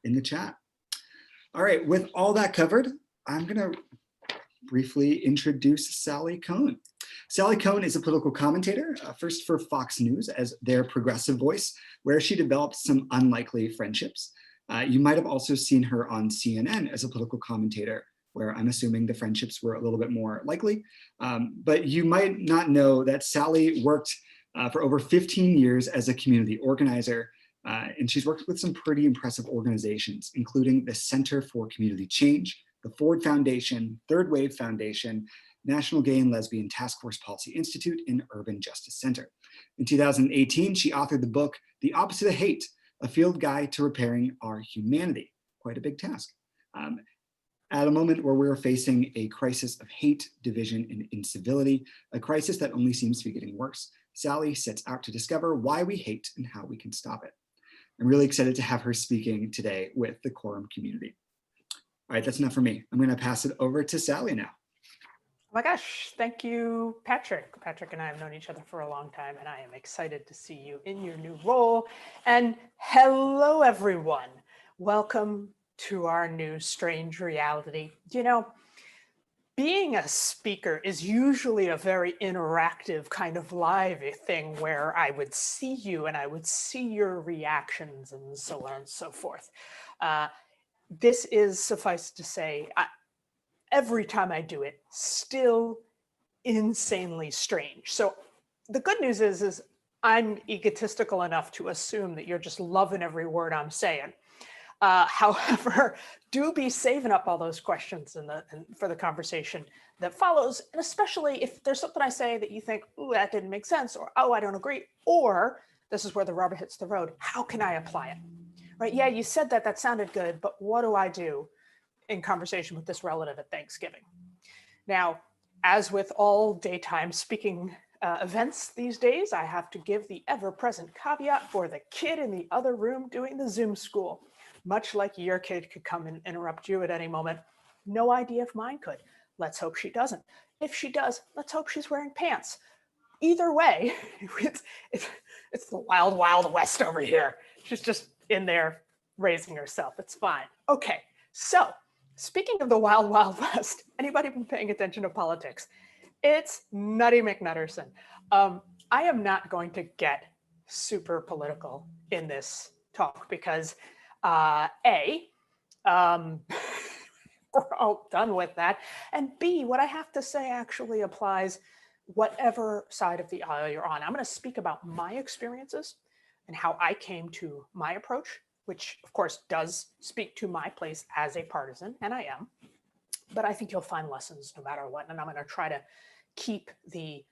in the chat. All right, with all that covered, I'm gonna briefly introduce Sally Kohn. Sally Kohn is a political commentator, first for Fox News as their progressive voice, where she developed some unlikely friendships. You might have also seen her on CNN as a political commentator, where I'm assuming the friendships were a little bit more likely. But you might not know that Sally worked for over 15 years as a community organizer, and she's worked with some pretty impressive organizations, including the Center for Community Change, the Ford Foundation, Third Wave Foundation, National Gay and Lesbian Task Force Policy Institute, and Urban Justice Center. In 2018, she authored the book, The Opposite of Hate, a field guide to repairing our humanity. Quite a big task. At a moment where we're facing a crisis of hate, division, and incivility, a crisis that only seems to be getting worse, Sally sets out to discover why we hate and how we can stop it. I'm really excited to have her speaking today with the Quorum community. All right, that's enough for me. I'm gonna pass it over to Sally now. Oh my gosh, thank you, Patrick. Patrick and I have known each other for a long time, and I am excited to see you in your new role. And hello, everyone. Welcome to our new strange reality. You know, being a speaker is usually a very interactive kind of live thing where I would see you and I would see your reactions and so on and so forth. This is, suffice to say, every time I do it, still insanely strange. So the good news is I'm egotistical enough to assume that you're just loving every word I'm saying. However, do be saving up all those questions for the conversation that follows, and especially if there's something I say that you think, ooh, that didn't make sense, or oh, I don't agree, or this is where the rubber hits the road. How can I apply it? Right? Yeah, you said that sounded good, but what do I do in conversation with this relative at Thanksgiving? Now, as with all daytime speaking events these days, I have to give the ever-present caveat for the kid in the other room doing the Zoom school. Much like your kid could come and interrupt you at any moment, no idea if mine could. Let's hope she doesn't. If she does, let's hope she's wearing pants. Either way, it's the wild, wild west over here. She's just in there raising herself. It's fine. Okay, so speaking of the wild, wild west, anybody been paying attention to politics? It's Nutty McNutterson. I am not going to get super political in this talk because A, we're all done with that. And B, what I have to say actually applies whatever side of the aisle you're on. I'm going to speak about my experiences and how I came to my approach, which of course does speak to my place as a partisan, and I am. But I think you'll find lessons no matter what. And I'm going to try to keep the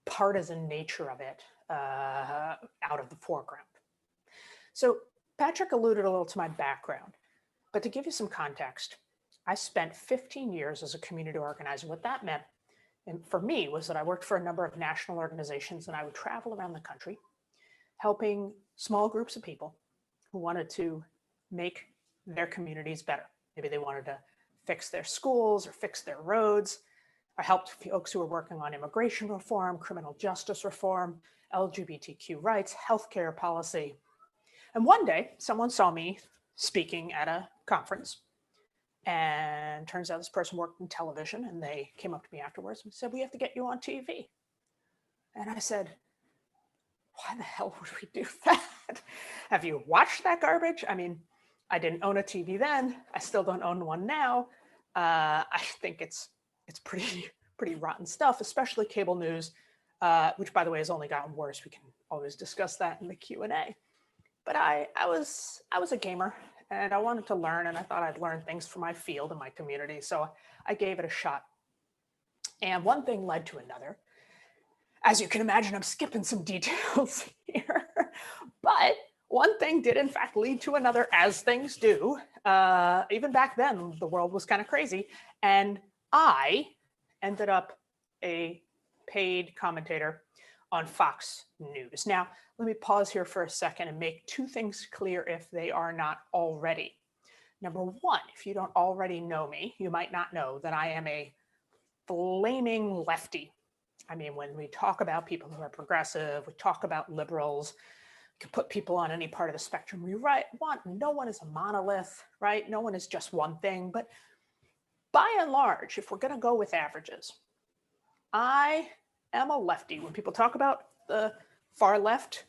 partisan nature of it out of the foreground. So Patrick alluded a little to my background, but to give you some context, I spent 15 years as a community organizer. What that meant, and for me, was that I worked for a number of national organizations and I would travel around the country helping small groups of people who wanted to make their communities better. Maybe they wanted to fix their schools or fix their roads. I helped folks who were working on immigration reform, criminal justice reform, LGBTQ rights, healthcare policy. And one day, someone saw me speaking at a conference, and turns out this person worked in television, and they came up to me afterwards and said, "We have to get you on TV." And I said, "Why the hell would we do that? Have you watched that garbage?" I mean, I didn't own a TV then. I still don't own one now. I think it's pretty rotten stuff, especially cable news, which by the way has only gotten worse. We can always discuss that in the Q&A. But I was a gamer and I wanted to learn, and I thought I'd learn things from my field and my community. So I gave it a shot. And one thing led to another. As you can imagine, I'm skipping some details here, but one thing did in fact lead to another, as things do. Even back then, the world was kind of crazy. And I ended up a paid commentator on Fox News. Now, let me pause here for a second and make two things clear if they are not already. Number one, if you don't already know me, you might not know that I am a flaming lefty. I mean, when we talk about people who are progressive, we talk about liberals, can put people on any part of the spectrum you want. No one is a monolith, right? No one is just one thing. But by and large, if we're going to go with averages, I am a lefty. When people talk about the far left,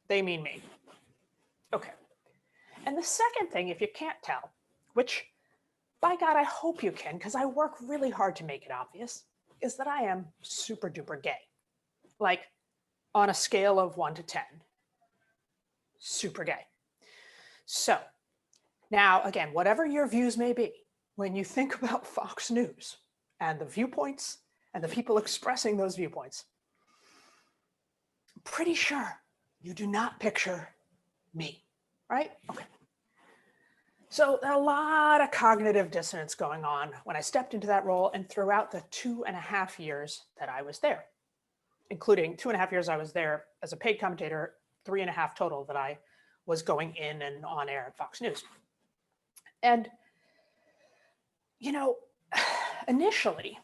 they mean me. Okay. And the second thing, if you can't tell, which by God, I hope you can, because I work really hard to make it obvious, is that I am super duper gay. Like on a scale of 1 to 10, super gay. So now, again, whatever your views may be, when you think about Fox News and the viewpoints and the people expressing those viewpoints, I'm pretty sure you do not picture me, right? Okay. So a lot of cognitive dissonance going on when I stepped into that role and throughout the 2.5 years that I was there, including 2.5 years I was there as a paid commentator, 3.5 total that I was going in and on air at Fox News. And, you know, initially,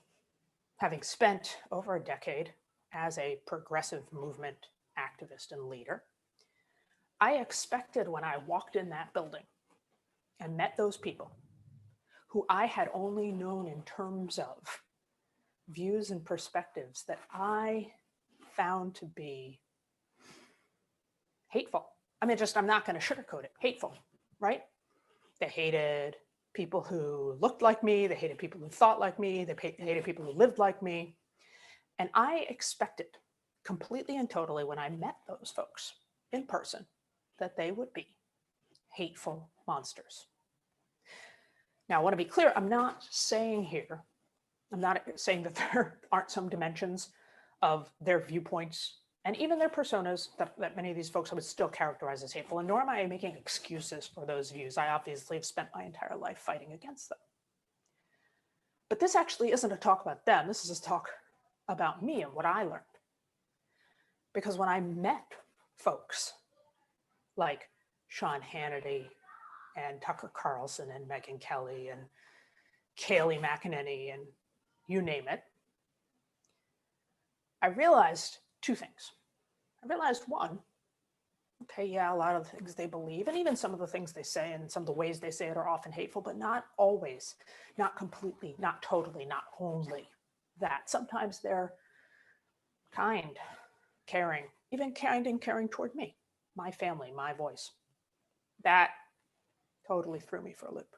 having spent over a decade as a progressive movement activist and leader, I expected when I walked in that building and met those people who I had only known in terms of views and perspectives that I found to be hateful. I mean, I'm not going to sugarcoat it. Hateful, right? They hated people who looked like me. They hated people who thought like me. They hated people who lived like me. And I expected completely and totally when I met those folks in person that they would be hateful monsters. Now, I want to be clear. I'm not saying that there aren't some dimensions of their viewpoints and even their personas that many of these folks I would still characterize as hateful, and nor am I making excuses for those views. I obviously have spent my entire life fighting against them. But this actually isn't a talk about them. This is a talk about me and what I learned. Because when I met folks like Sean Hannity and Tucker Carlson and Megyn Kelly and Kayleigh McEnany and you name it, I realized two things. I realized one, okay, yeah, a lot of the things they believe and even some of the things they say and some of the ways they say it are often hateful, but not always, not completely, not totally, not only that. Sometimes they're kind, caring, even kind and caring toward me, my family, my voice. That totally threw me for a loop.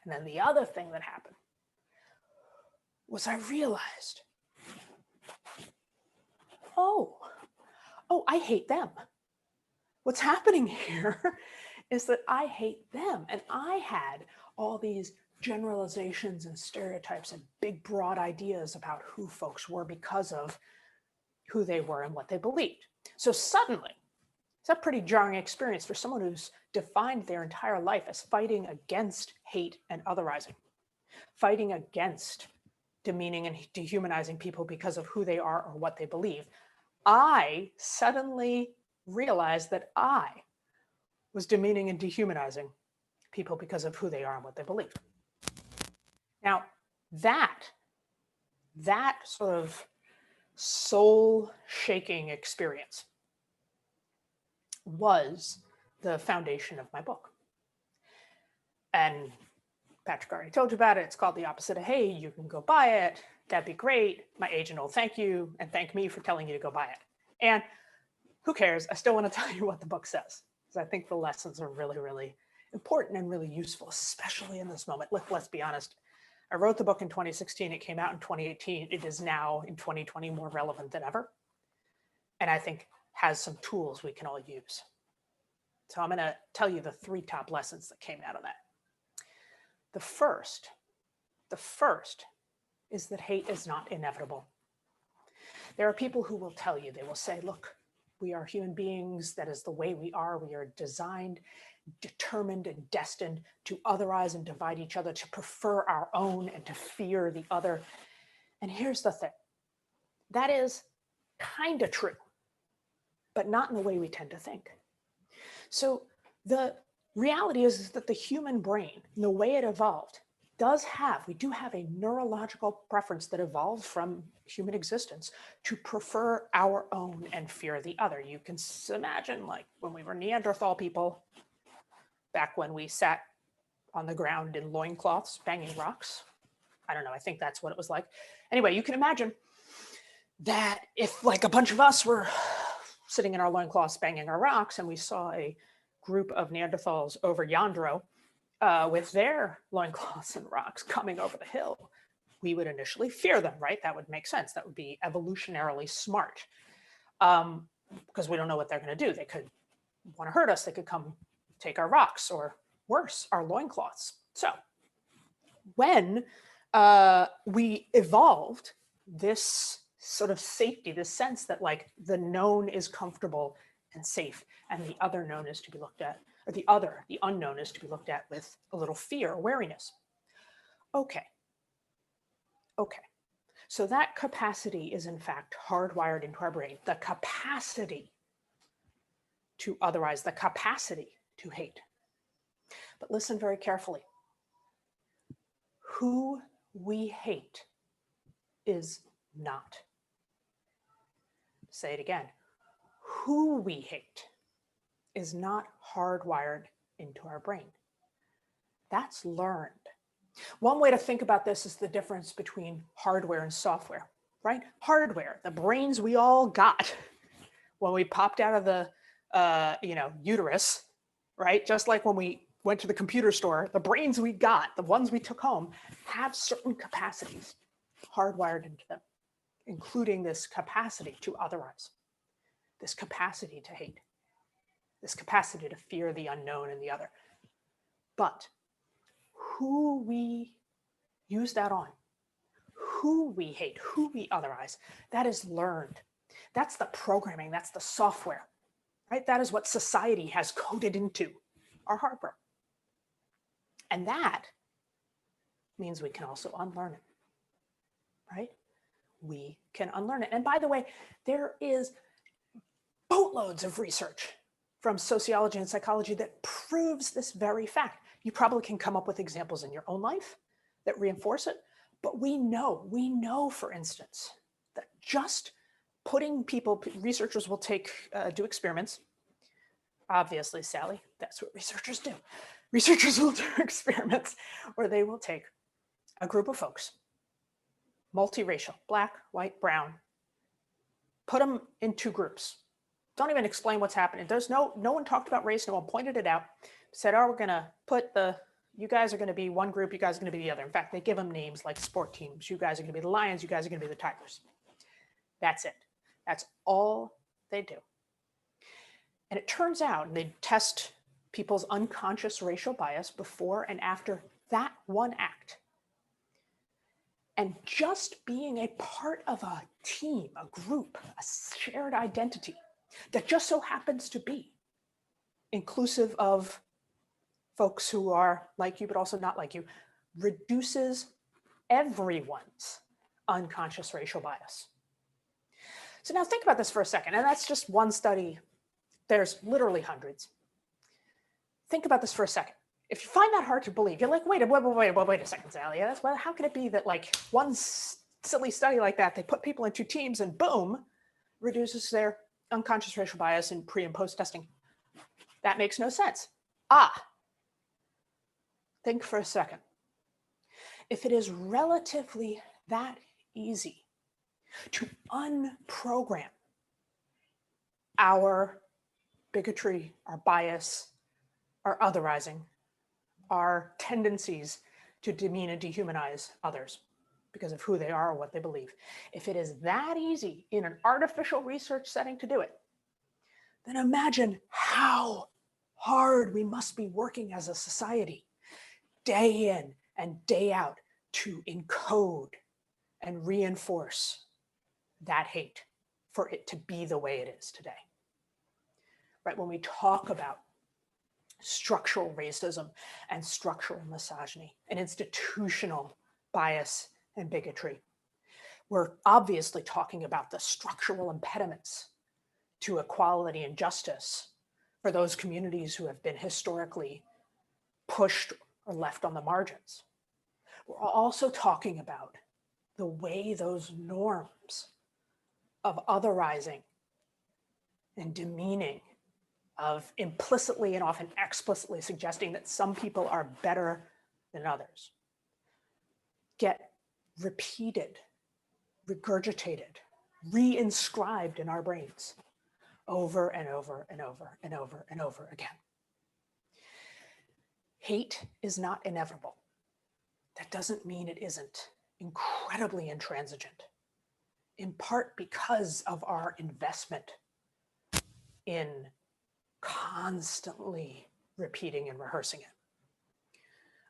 And then the other thing that happened was I realized, oh, I hate them. What's happening here is that I hate them. And I had all these generalizations and stereotypes and big, broad ideas about who folks were because of who they were and what they believed. So suddenly, it's a pretty jarring experience for someone who's defined their entire life as fighting against hate and otherizing, fighting against demeaning and dehumanizing people because of who they are or what they believe. I suddenly realized that I was demeaning and dehumanizing people because of who they are and what they believe. Now, that sort of soul-shaking experience was the foundation of my book. And Patrick already told you about it. It's called The Opposite of Hate. You can go buy it. That'd be great. My agent will thank you and thank me for telling you to go buy it. And who cares? I still want to tell you what the book says, because I think the lessons are really, really important and really useful, especially in this moment. Let's be honest. I wrote the book in 2016. It came out in 2018. It is now in 2020 more relevant than ever. And I think has some tools we can all use. So I'm going to tell you the 3 top lessons that came out of that. The first is that hate is not inevitable. There are people who will tell you, they will say, look, we are human beings. That is the way we are. We are designed, determined, and destined to otherize and divide each other, to prefer our own and to fear the other. And here's the thing. That is kind of true, but not in the way we tend to think. So the reality is that the human brain, the way it evolved, we do have a neurological preference that evolved from human existence to prefer our own and fear the other. You can imagine, like when we were Neanderthal people, back when we sat on the ground in loincloths banging rocks. I don't know, I think that's what it was like. Anyway, you can imagine that if like a bunch of us were sitting in our loincloths banging our rocks and we saw a group of Neanderthals over yonder with their loincloths and rocks coming over the hill, we would initially fear them, right? That would make sense. That would be evolutionarily smart, because we don't know what they're going to do. They could want to hurt us. They could come take our rocks, or worse, our loincloths. So when we evolved this sort of safety, this sense that like the known is comfortable and safe, and the other known is to be looked at, or the unknown is to be looked at with a little fear or wariness. Okay. So that capacity is in fact hardwired into our brain. The capacity to otherize, the capacity to hate. But listen very carefully. Who we hate is not. Say it again. Who we hate is not hardwired into our brain. That's learned. One way to think about this is the difference between hardware and software, right? Hardware, the brains we all got when we popped out of the uterus, right? Just like when we went to the computer store, the brains we got, the ones we took home, have certain capacities hardwired into them, including this capacity to otherize, this capacity to hate, this capacity to fear the unknown and the other. But who we use that on, who we hate, who we otherize, that is learned. That's the programming, that's the software, right? That is what society has coded into our hardware. And that means we can also unlearn it, right? We can unlearn it. And by the way, there is boatloads of research from sociology and psychology that proves this very fact. You probably can come up with examples in your own life that reinforce it, but we know, for instance, that just putting people, researchers will do experiments. Obviously, Sally, that's what researchers do. Researchers will do experiments where they will take a group of folks, multiracial, black, white, brown, put them in two groups. Don't even explain what's happening. There's no one talked about race. No one pointed it out. Said, oh, we're going to put you guys are going to be one group. You guys are going to be the other. In fact, they give them names like sport teams. You guys are going to be the Lions. You guys are going to be the Tigers. That's it. That's all they do. And it turns out, and they test people's unconscious racial bias before and after that one act. And just being a part of a team, a group, a shared identity that just so happens to be inclusive of folks who are like you, but also not like you, reduces everyone's unconscious racial bias. So now think about this for a second. And that's just one study. There's literally hundreds. Think about this for a second. If you find that hard to believe, you're like, wait a second, Sally. How can it be that like one silly study like that, they put people in two teams and boom, reduces their unconscious racial bias in pre and post testing? That makes no sense. Think for a second. If it is relatively that easy to unprogram our bigotry, our bias, our otherizing, our tendencies to demean and dehumanize others because of who they are or what they believe. If it is that easy in an artificial research setting to do it, then imagine how hard we must be working as a society, day in and day out, to encode and reinforce that hate for it to be the way it is today. Right? When we talk about structural racism and structural misogyny and institutional bias and bigotry, we're obviously talking about the structural impediments to equality and justice for those communities who have been historically pushed or left on the margins. We're also talking about the way those norms of otherizing and demeaning, of implicitly and often explicitly suggesting that some people are better than others, get repeated, regurgitated, re-inscribed in our brains over and over and over and over and over again. Hate is not inevitable. That doesn't mean it isn't incredibly intransigent, in part because of our investment in constantly repeating and rehearsing it.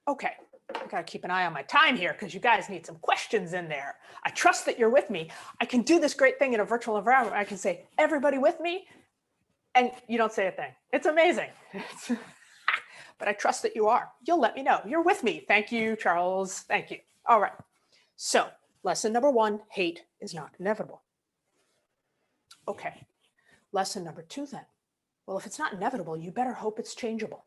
Okay, I gotta keep an eye on my time here because you guys need some questions in there. I trust that you're with me. I can do this great thing in a virtual environment. I can say, everybody with me? And you don't say a thing. It's amazing. But I trust that you are. You'll let me know. You're with me. Thank you, Charles. Thank you. All right. So lesson number 1, hate is not inevitable. Okay. Lesson number 2 then. Well, if it's not inevitable, you better hope it's changeable.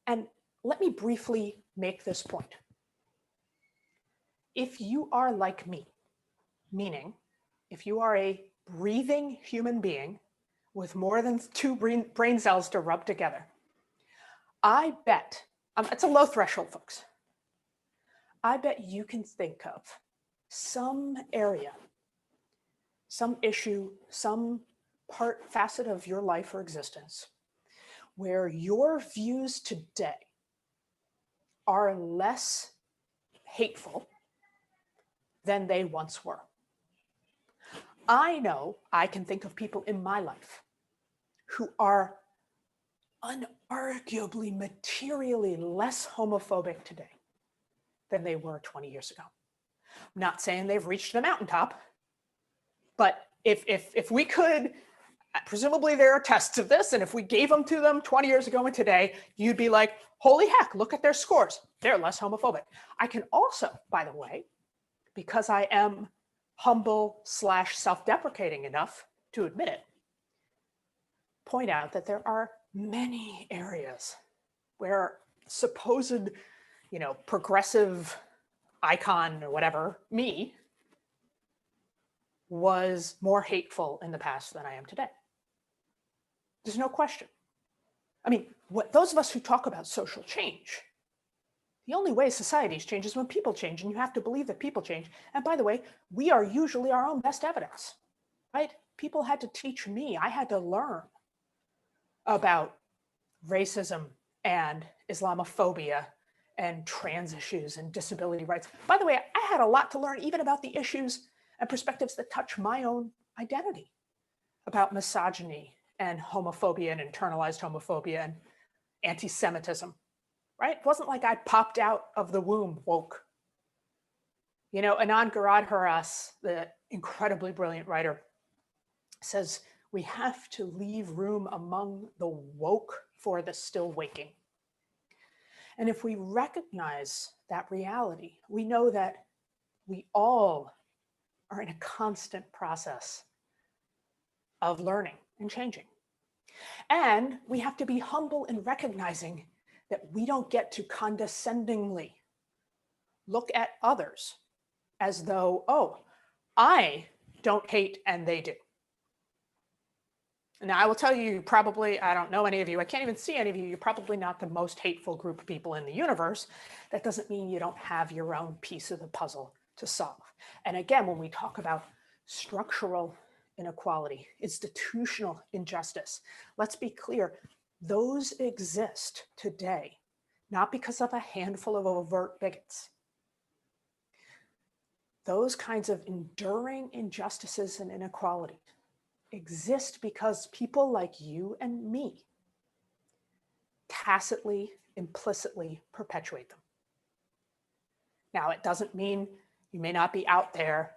And let me briefly make this point. If you are like me, meaning if you are a breathing human being with more than 2 brain cells to rub together, I bet, it's a low threshold, folks. I bet you can think of some area, some issue, some facet of your life or existence where your views today are less hateful than they once were. I know I can think of people in my life who are unarguably materially less homophobic today than they were 20 years ago. I'm not saying they've reached the mountaintop, but if we could, presumably there are tests of this, and if we gave them to them 20 years ago and today, you'd be like, holy heck, look at their scores. They're less homophobic. I can also, by the way, because I am humble / self-deprecating enough to admit it, point out that there are many areas where supposed, progressive icon or whatever, me, was more hateful in the past than I am today. There's no question. I mean, those of us who talk about social change, the only way societies change is when people change, and you have to believe that people change. And by the way, we are usually our own best evidence, right? People had to teach me. I had to learn about racism and Islamophobia and trans issues and disability rights. By the way, I had a lot to learn even about the issues and perspectives that touch my own identity, about misogyny and homophobia and internalized homophobia and anti-Semitism, right? It wasn't like I popped out of the womb woke. Anand Giridharadas, the incredibly brilliant writer, says we have to leave room among the woke for the still waking. And if we recognize that reality, we know that we all are in a constant process of learning and changing. And we have to be humble in recognizing that we don't get to condescendingly look at others as though, oh, I don't hate and they do. Now, I will tell you, probably, I don't know any of you, I can't even see any of you, you're probably not the most hateful group of people in the universe. That doesn't mean you don't have your own piece of the puzzle to solve. And again, when we talk about structural inequality, institutional injustice, let's be clear, those exist today, not because of a handful of overt bigots. Those kinds of enduring injustices and inequalities exist because people like you and me tacitly, implicitly perpetuate them. Now, it doesn't mean you may not be out there,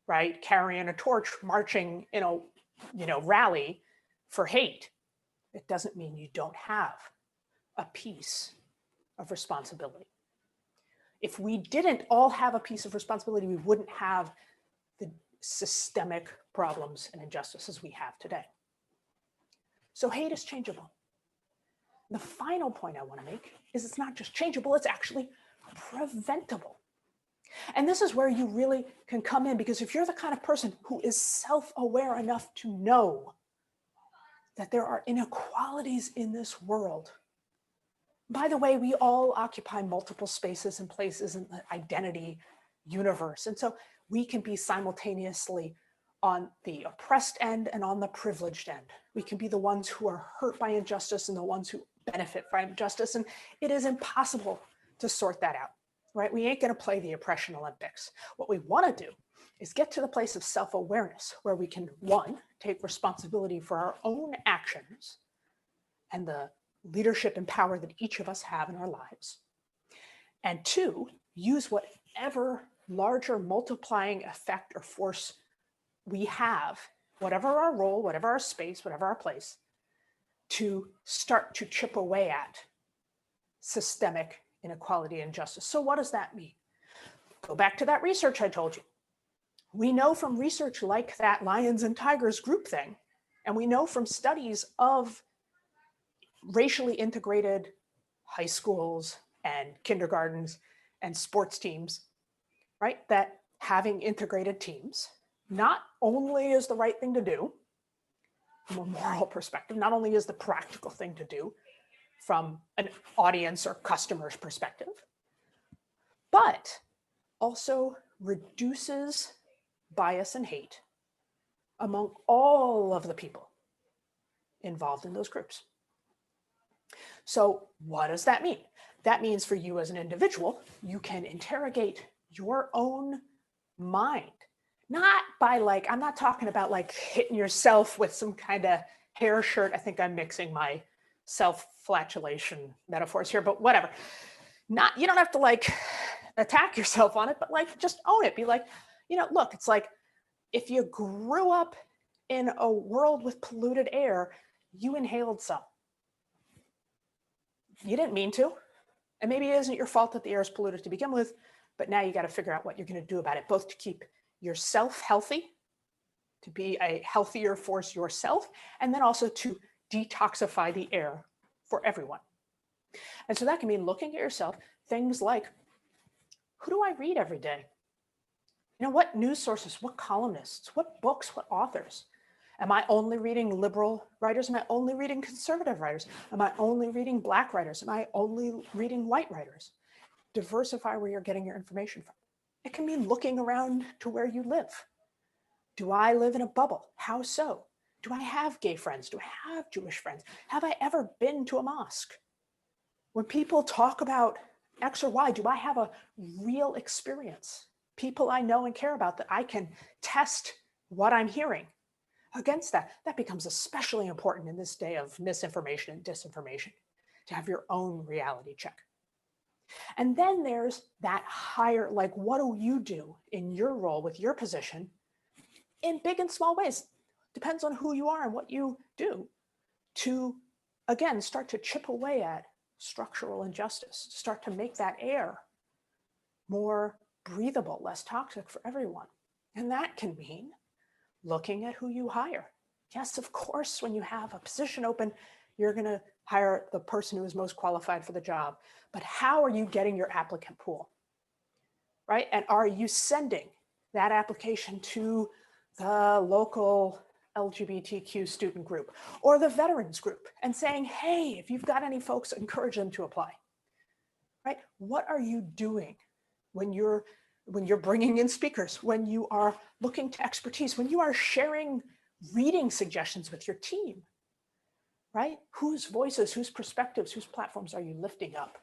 right, carrying a torch, marching in a rally for hate. It doesn't mean you don't have a piece of responsibility. If we didn't all have a piece of responsibility, we wouldn't have the systemic problems and injustices we have today. So hate is changeable. The final point I want to make is it's not just changeable, it's actually preventable. And this is where you really can come in, because if you're the kind of person who is self-aware enough to know that there are inequalities in this world. By the way, we all occupy multiple spaces and places in the identity universe. And so we can be simultaneously on the oppressed end and on the privileged end. We can be the ones who are hurt by injustice and the ones who benefit from injustice. And it is impossible to sort that out, right? We ain't going to play the oppression Olympics. What we want to do is get to the place of self-awareness where we can, one, take responsibility for our own actions and the leadership and power that each of us have in our lives. And two, use whatever larger multiplying effect or force we have, whatever our role, whatever our space, whatever our place, to start to chip away at systemic inequality and injustice. So what does that mean? Go back to that research I told you. We know from research like that lions and tigers group thing, and we know from studies of racially integrated high schools and kindergartens and sports teams, right, that having integrated teams not only is the right thing to do from a moral perspective, not only is the practical thing to do from an audience or customer's perspective, but also reduces bias and hate among all of the people involved in those groups. So what does that mean? That means for you as an individual, you can interrogate your own mind. Not by like, I'm not talking about like hitting yourself with some kind of hair shirt. I think I'm mixing my self-flagellation metaphors here, but whatever. Not, you don't have to like attack yourself on it, but like just own it. Be like, look, it's like if you grew up in a world with polluted air, you inhaled some. You didn't mean to. And maybe it isn't your fault that the air is polluted to begin with, but now you got to figure out what you're going to do about it, both to keep yourself healthy, to be a healthier force yourself, and then also to detoxify the air for everyone. And so that can mean looking at yourself, things like, who do I read every day? What news sources, what columnists, what books, what authors? Am I only reading liberal writers? Am I only reading conservative writers? Am I only reading Black writers? Am I only reading white writers? Diversify where you're getting your information from. It can mean looking around to where you live. Do I live in a bubble? How so? Do I have gay friends? Do I have Jewish friends? Have I ever been to a mosque? When people talk about X or Y, do I have a real experience? People I know and care about that I can test what I'm hearing against that. That becomes especially important in this day of misinformation and disinformation, to have your own reality check. And then there's that higher, like, what do you do in your role with your position in big and small ways? Depends on who you are and what you do to, again, start to chip away at structural injustice, start to make that air more breathable, less toxic for everyone. And that can mean looking at who you hire. Yes, of course, when you have a position open, you're going to hire the person who is most qualified for the job. But how are you getting your applicant pool, right? And are you sending that application to the local LGBTQ student group or the veterans group and saying, hey, if you've got any folks, encourage them to apply, right? What are you doing when you're bringing in speakers, when you are looking to expertise, when you are sharing reading suggestions with your team, right? Whose voices, whose perspectives, whose platforms are you lifting up?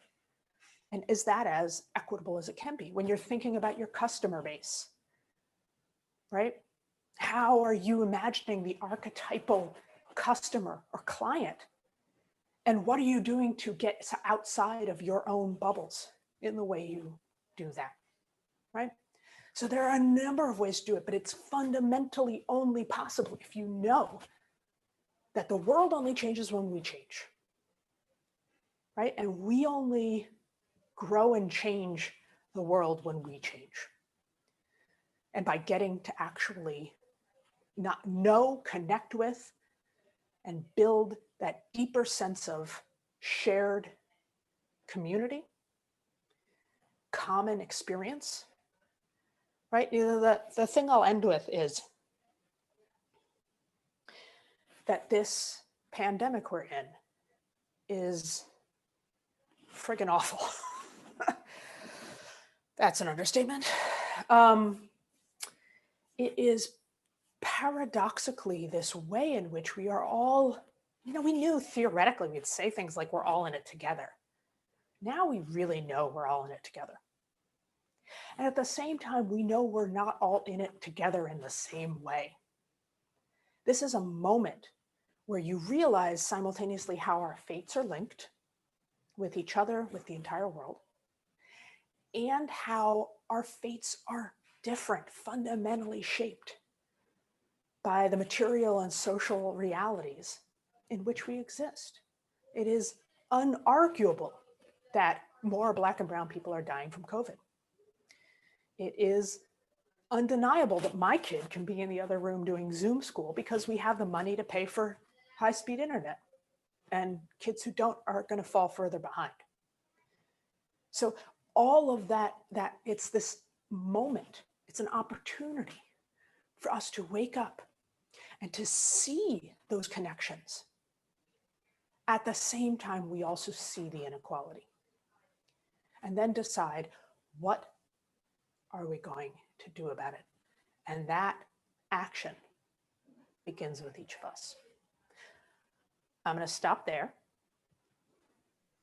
And is that as equitable as it can be? When you're thinking about your customer base, right? How are you imagining the archetypal customer or client? And what are you doing to get outside of your own bubbles in the way you do that, right? So there are a number of ways to do it, but it's fundamentally only possible if you know that the world only changes when we change, right? And we only grow and change the world when we change. And by getting to actually not know, connect with, and build that deeper sense of shared community, common experience, right? The thing I'll end with is that this pandemic we're in is friggin' awful. That's an understatement. It is paradoxically this way in which we are all, we knew theoretically we'd say things like we're all in it together. Now we really know we're all in it together. And at the same time, we know we're not all in it together in the same way. This is a moment where you realize simultaneously how our fates are linked with each other, with the entire world, and how our fates are different, fundamentally shaped by the material and social realities in which we exist. It is unarguable that more Black and brown people are dying from COVID. It is undeniable that my kid can be in the other room doing Zoom school because we have the money to pay for high-speed internet, and kids who don't are going to fall further behind. So all of that it's this moment, it's an opportunity for us to wake up and to see those connections. At the same time, we also see the inequality. And then decide, what are we going to do about it? And that action begins with each of us. I'm going to stop there.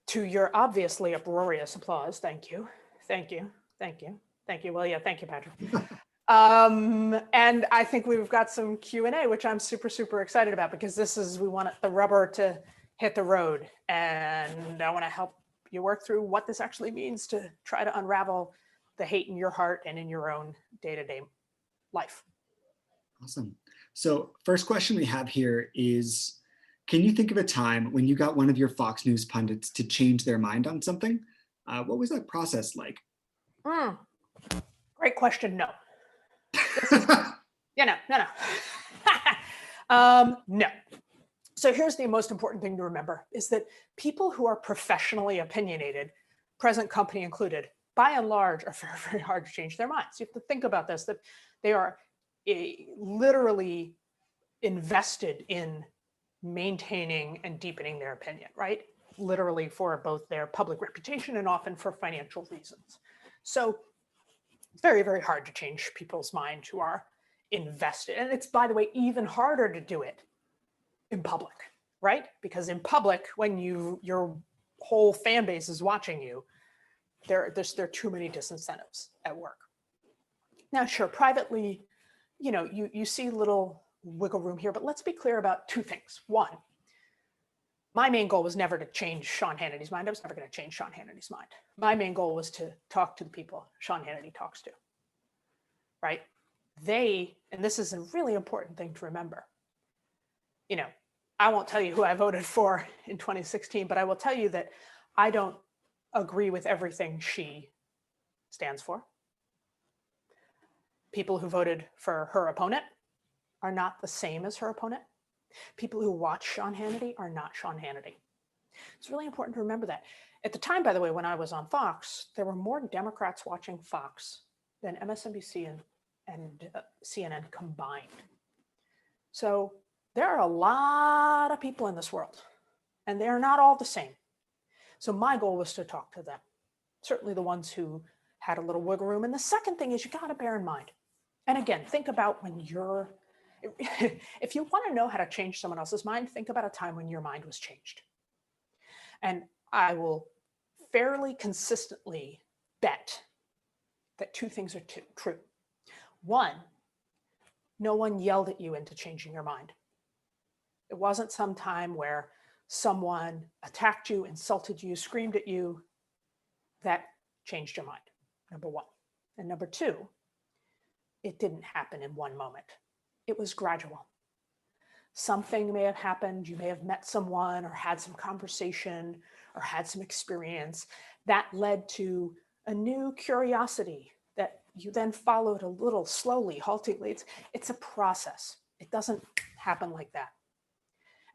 To your obviously uproarious applause, thank you, thank you, thank you, thank you. Well, yeah, thank you, Patrick. And I think we've got some Q&A, which I'm super, super excited about, because we want the rubber to hit the road. And I want to help you work through what this actually means to try to unravel the hate in your heart and in your own day-to-day life. Awesome. So first question we have here is, can you think of a time when you got one of your Fox News pundits to change their mind on something? What was that process like? Great question. No. No. So here's the most important thing to remember, is that people who are professionally opinionated, present company included, by and large, are very, very hard to change their minds. You have to think about this, that they are literally invested in maintaining and deepening their opinion, right? Literally for both their public reputation and often for financial reasons. So it's very, very hard to change people's mind who are invested. And it's, by the way, even harder to do it in public, right? Because in public, when your whole fan base is watching you, there are too many disincentives at work. Now, sure, privately, you see little wiggle room here, but let's be clear about two things. One, my main goal was never to change Sean Hannity's mind. I was never going to change Sean Hannity's mind. My main goal was to talk to the people Sean Hannity talks to, right? And this is a really important thing to remember. I won't tell you who I voted for in 2016, but I will tell you that I don't agree with everything she stands for. People who voted for her opponent are not the same as her opponent. People who watch Sean Hannity are not Sean Hannity. It's really important to remember that. At the time, by the way, when I was on Fox, there were more Democrats watching Fox than MSNBC and CNN combined. So there are a lot of people in this world, and they are not all the same. So my goal was to talk to them, certainly the ones who had a little wiggle room. And the second thing is, you got to bear in mind, and again, think about when if you want to know how to change someone else's mind, think about a time when your mind was changed. And I will fairly consistently bet that two things are true. One, no one yelled at you into changing your mind. It wasn't some time where someone attacked you, insulted you, screamed at you, that changed your mind, number one. And number two, it didn't happen in one moment. It was gradual. Something may have happened. You may have met someone or had some conversation or had some experience that led to a new curiosity that you then followed a little slowly, haltingly. It's a process. It doesn't happen like that.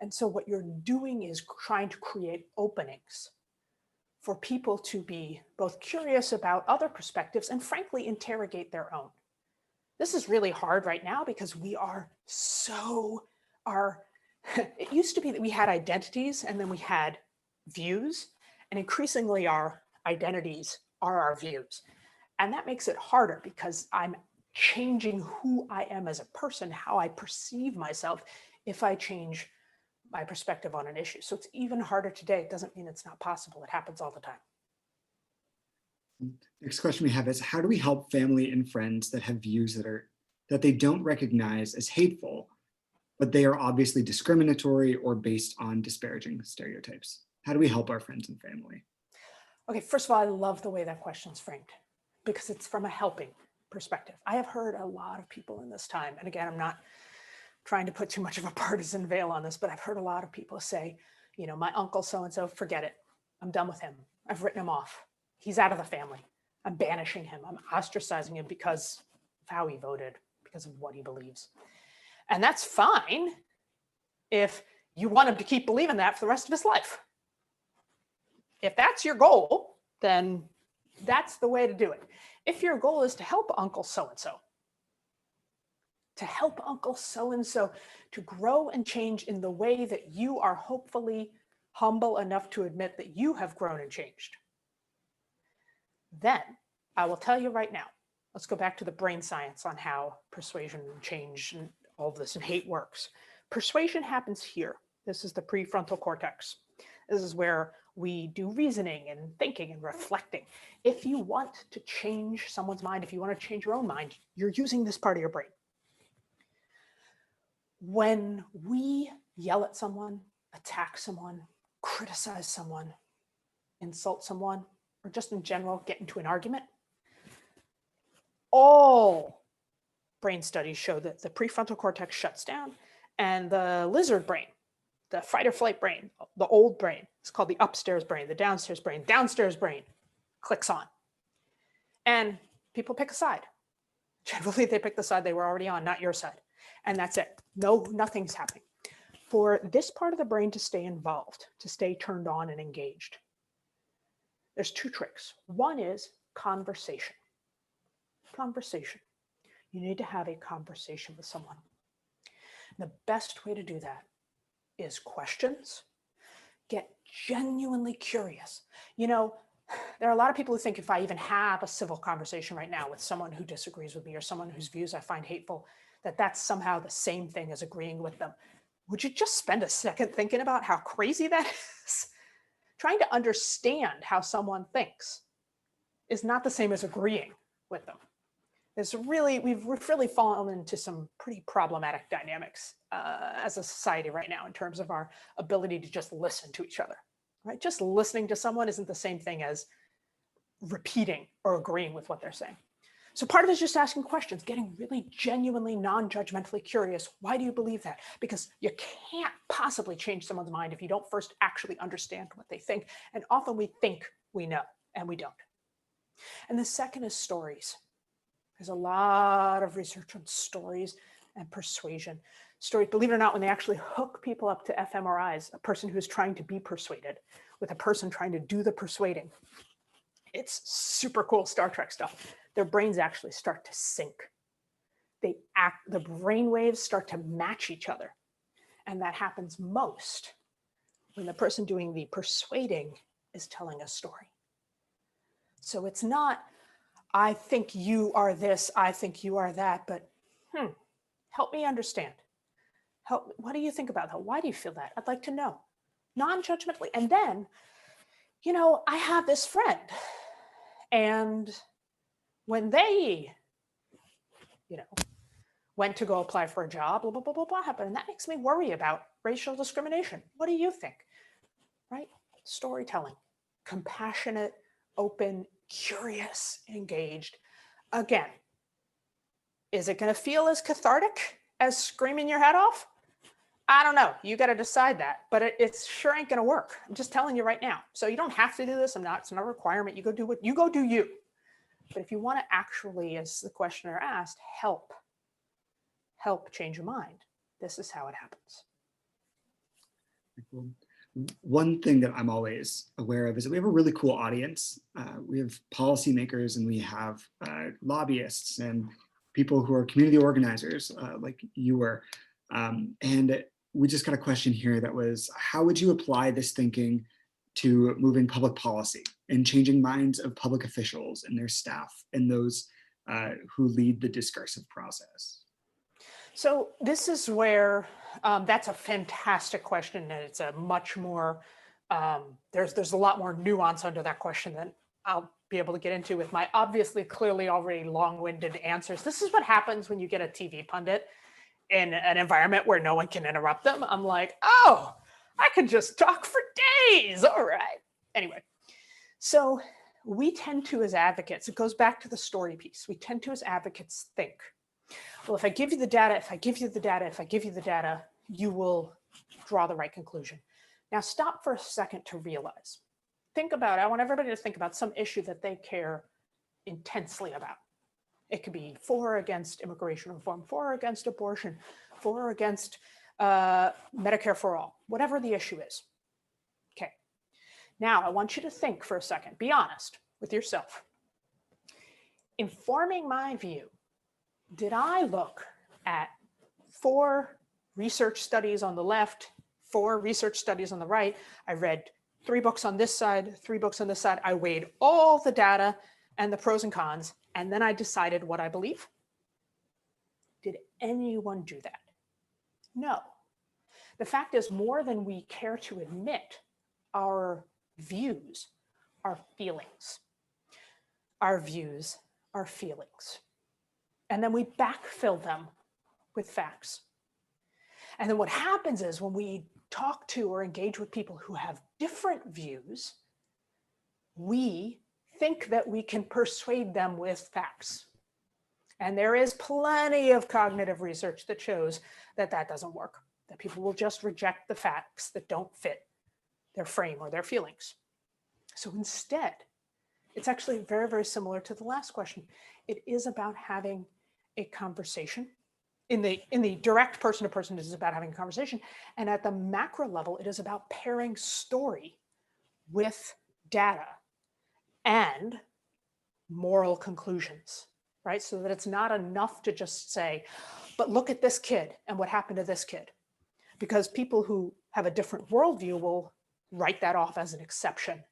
And so what you're doing is trying to create openings for people to be both curious about other perspectives and frankly interrogate their own. This is really hard right now because we are it used to be that we had identities and then we had views, and increasingly our identities are our views. And that makes it harder because I'm changing who I am as a person, how I perceive myself, if I change my perspective on an issue. So it's even harder today. It doesn't mean it's not possible. It happens all the time. Next question we have is, how do we help family and friends that have views that they don't recognize as hateful, but they are obviously discriminatory or based on disparaging stereotypes? How do we help our friends and family? Okay, first of all, I love the way that question's framed because it's from a helping perspective. I have heard a lot of people in this time, and again, I'm not trying to put too much of a partisan veil on this, but I've heard a lot of people say, you know, my uncle so-and-so, forget it. I'm done with him. I've written him off. He's out of the family. I'm banishing him. I'm ostracizing him because of how he voted, because of what he believes. And that's fine if you want him to keep believing that for the rest of his life. If that's your goal, then that's the way to do it. If your goal is to help Uncle so-and-so, to grow and change in the way that you are hopefully humble enough to admit that you have grown and changed, then I will tell you right now, let's go back to the brain science on how persuasion and change and all of this and hate works. Persuasion happens here. This is the prefrontal cortex. This is where we do reasoning and thinking and reflecting. If you want to change someone's mind, if you want to change your own mind, you're using this part of your brain. When we yell at someone, attack someone, criticize someone, insult someone, or just in general get into an argument, all brain studies show that the prefrontal cortex shuts down and the lizard brain, the fight or flight brain, the old brain, it's called the upstairs brain, the downstairs brain clicks on. And people pick a side. Generally, they pick the side they were already on, not your side. And that's it. No, nothing's happening. For this part of the brain to stay involved, to stay turned on and engaged, there's two tricks. One is conversation. Conversation. You need to have a conversation with someone. The best way to do that is questions. Get genuinely curious. You know, there are a lot of people who think if I even have a civil conversation right now with someone who disagrees with me or someone whose views I find hateful, that that's somehow the same thing as agreeing with them. Would you just spend a second thinking about how crazy that is? Trying to understand how someone thinks is not the same as agreeing with them. We've really fallen into some pretty problematic dynamics as a society right now in terms of our ability to just listen to each other. Right? Just listening to someone isn't the same thing as repeating or agreeing with what they're saying. So part of it is just asking questions, getting really genuinely non-judgmentally curious. Why do you believe that? Because you can't possibly change someone's mind if you don't first actually understand what they think. And often we think we know, and we don't. And the second is stories. There's a lot of research on stories and persuasion. Stories, believe it or not, when they actually hook people up to fMRIs, a person who's trying to be persuaded with a person trying to do the persuading, it's super cool Star Trek stuff. Their brains actually start to sync. The brain waves start to match each other. And that happens most when the person doing the persuading is telling a story. So it's not, I think you are this, I think you are that, but help me understand. What do you think about that? Why do you feel that? I'd like to know. Non-judgmentally. And then, you know, I have this friend, and when they, you know, went to go apply for a job, blah, blah, blah, blah, blah happened. And that makes me worry about racial discrimination. What do you think? Right? Storytelling, compassionate, open, curious, engaged. Again, is it going to feel as cathartic as screaming your head off? I don't know. You got to decide that, but it sure ain't going to work. I'm just telling you right now. So you don't have to do this. It's not a requirement. You go do you. But if you want to actually, as the questioner asked, help change your mind, this is how it happens. one thing that I'm always aware of is that we have a really cool audience. We have policymakers and we have lobbyists and people who are community organizers like you were. And we just got a question here that was, how would you apply this thinking to moving public policy and changing minds of public officials and their staff and those who lead the discursive process? So this is where, that's a fantastic question, and it's a much more, there's a lot more nuance under that question than I'll be able to get into with my obviously clearly already long-winded answers. This is what happens when you get a TV pundit in an environment where no one can interrupt them. I'm like, oh, I could just talk for days. All right. Anyway, so we tend to, as advocates, it goes back to the story piece. We tend to, as advocates, think, well, if I give you the data, if I give you the data, if I give you the data, you will draw the right conclusion. Now stop for a second to realize. Think about, I want everybody to think about some issue that they care intensely about. It could be for or against immigration reform, for or against abortion, for or against Medicare for all, whatever the issue is. Okay. Now I want you to think for a second, be honest with yourself. Informing my view, did I look at 4 research studies on the left, 4 research studies on the right? I read 3 books on this side, 3 books on this side. I weighed all the data and the pros and cons, and then I decided what I believe. Did anyone do that? No. The fact is, more than we care to admit, our views are feelings. Our views are feelings. And then we backfill them with facts. And then what happens is when we talk to or engage with people who have different views, we think that we can persuade them with facts. And there is plenty of cognitive research that shows that that doesn't work, that people will just reject the facts that don't fit their frame or their feelings. So instead, it's actually very, very similar to the last question. It is about having a conversation. In the direct person-to-person, it is about having a conversation. And at the macro level, it is about pairing story with data and moral conclusions, right? So that it's not enough to just say, but look at this kid and what happened to this kid. Because people who have a different worldview will write that off as an exception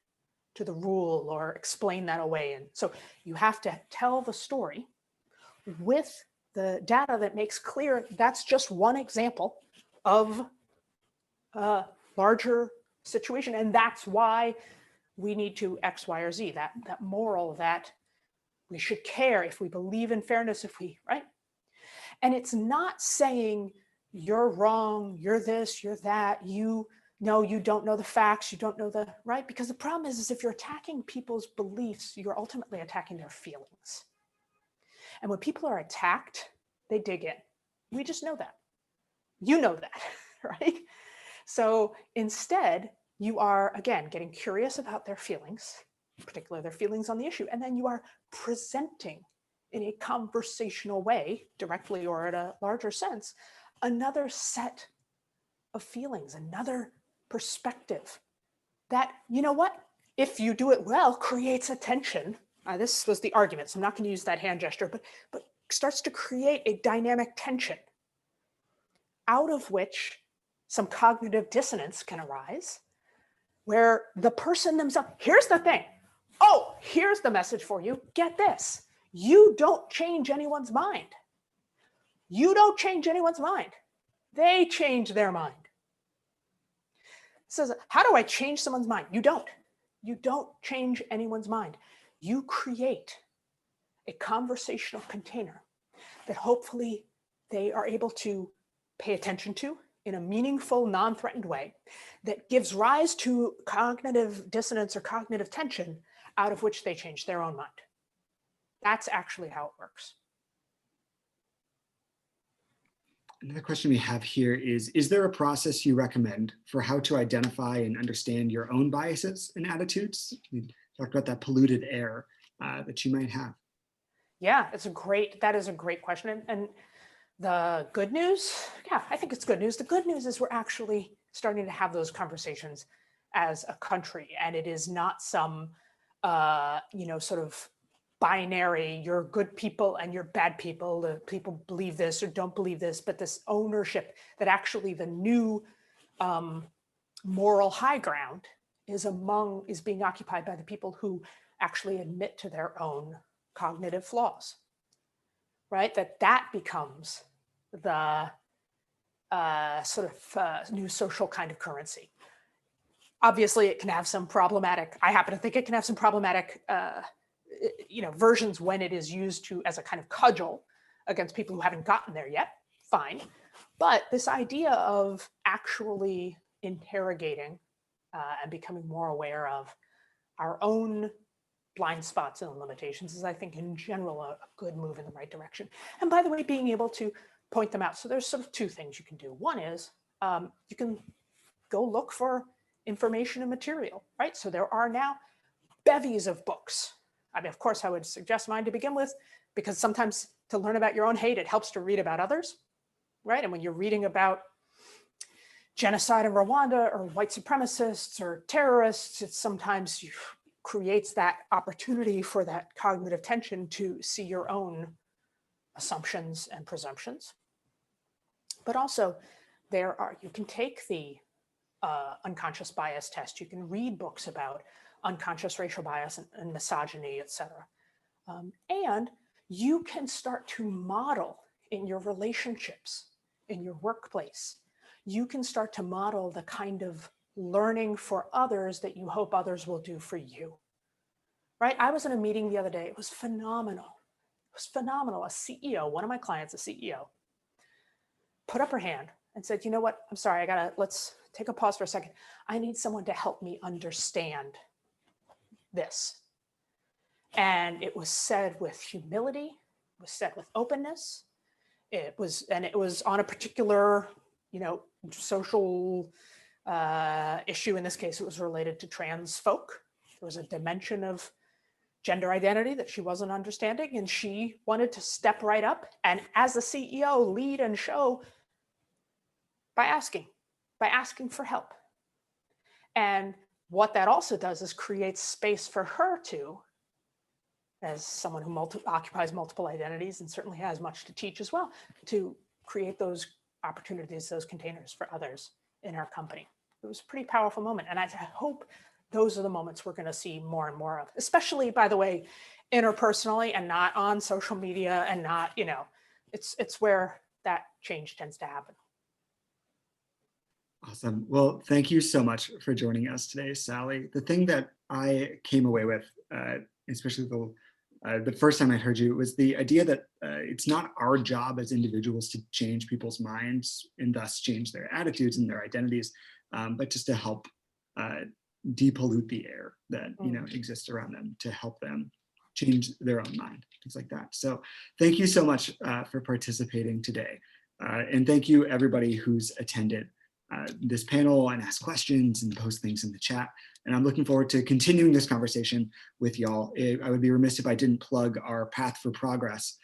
to the rule or explain that away. And so you have to tell the story with the data that makes clear that's just one example of a larger situation. And that's why we need to X, Y, or Z, that moral, that we should care if we believe in fairness, if we, right? And it's not saying you're wrong, you're this, you're that, you don't know the facts, you don't know the, right? Because the problem is if you're attacking people's beliefs, you're ultimately attacking their feelings. And when people are attacked, they dig in. We just know that. You know that, right? So instead, you are, again, getting curious about their feelings, particularly their feelings on the issue, and then you are presenting in a conversational way, directly or at a larger sense, another set of feelings, another perspective that, you know what, if you do it well, creates a tension. This was the argument, so I'm not going to use that hand gesture, but starts to create a dynamic tension out of which some cognitive dissonance can arise, where the person themselves, here's the thing, oh, here's the message for you, get this, you don't change anyone's mind. You don't change anyone's mind. They change their mind. It says, how do I change someone's mind? You don't. You don't change anyone's mind. You create a conversational container that hopefully they are able to pay attention to in a meaningful, non-threatened way that gives rise to cognitive dissonance or cognitive tension out of which they change their own mind. That's actually how it works. Another question we have here is there a process you recommend for how to identify and understand your own biases and attitudes? We talked about that polluted air that you might have. Yeah, that is a great question. And the good news, yeah, I think it's good news. The good news is we're actually starting to have those conversations as a country. And it is not some, sort of binary, you're good people and you're bad people. The people believe this or don't believe this, but this ownership that actually the new moral high ground is being occupied by the people who actually admit to their own cognitive flaws, right? That becomes the new social kind of currency. Obviously, it can have some problematic, I happen to think it can have some problematic versions when it is used as a kind of cudgel against people who haven't gotten there yet, fine. But this idea of actually interrogating and becoming more aware of our own blind spots and limitations is, I think, in general, a good move in the right direction. And by the way, being able to point them out. So there's sort of two things you can do. One is you can go look for information and material, right? So there are now bevies of books. I mean, of course, I would suggest mine to begin with, because sometimes to learn about your own hate, it helps to read about others, right? And when you're reading about genocide in Rwanda or white supremacists or terrorists, it sometimes creates that opportunity for that cognitive tension to see your own assumptions and presumptions. But also you can take the unconscious bias test. You can read books about unconscious racial bias and misogyny, et cetera. And you can start to model in your relationships, in your workplace. You can start to model the kind of learning for others that you hope others will do for you, right? I was in a meeting the other day. It was phenomenal. It was phenomenal. A CEO, one of my clients, a CEO, put up her hand and said, you know what? I'm sorry, let's take a pause for a second. I need someone to help me understand this. And it was said with humility, it was said with openness. It was on a particular, social issue. In this case, it was related to trans folk. There was a dimension of gender identity that she wasn't understanding, and she wanted to step right up and, as the CEO, lead and show by asking for help. And what that also does is create space for her to, as someone who occupies multiple identities and certainly has much to teach as well, to create those opportunities, those containers for others in our company. It was a pretty powerful moment. And I hope those are the moments we're going to see more and more of, especially, by the way, interpersonally and not on social media and not, it's where that change tends to happen. Awesome. Well, thank you so much for joining us today, Sally. The thing that I came away with, especially the first time I heard you, was the idea that it's not our job as individuals to change people's minds and thus change their attitudes and their identities, but just to help depollute the air that exists around them, to help them change their own mind, things like that. So thank you so much for participating today. And thank you everybody who's attended this panel and asked questions and post things in the chat. And I'm looking forward to continuing this conversation with y'all. I would be remiss if I didn't plug our Path for Progress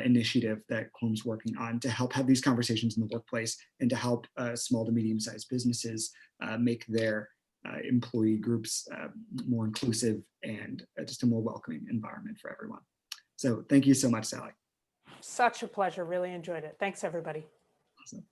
initiative that Kohn's working on to help have these conversations in the workplace and to help small to medium-sized businesses make their employee groups more inclusive and just a more welcoming environment for everyone. So thank you so much, Sally. Such a pleasure. Really enjoyed it. Thanks, everybody. Awesome.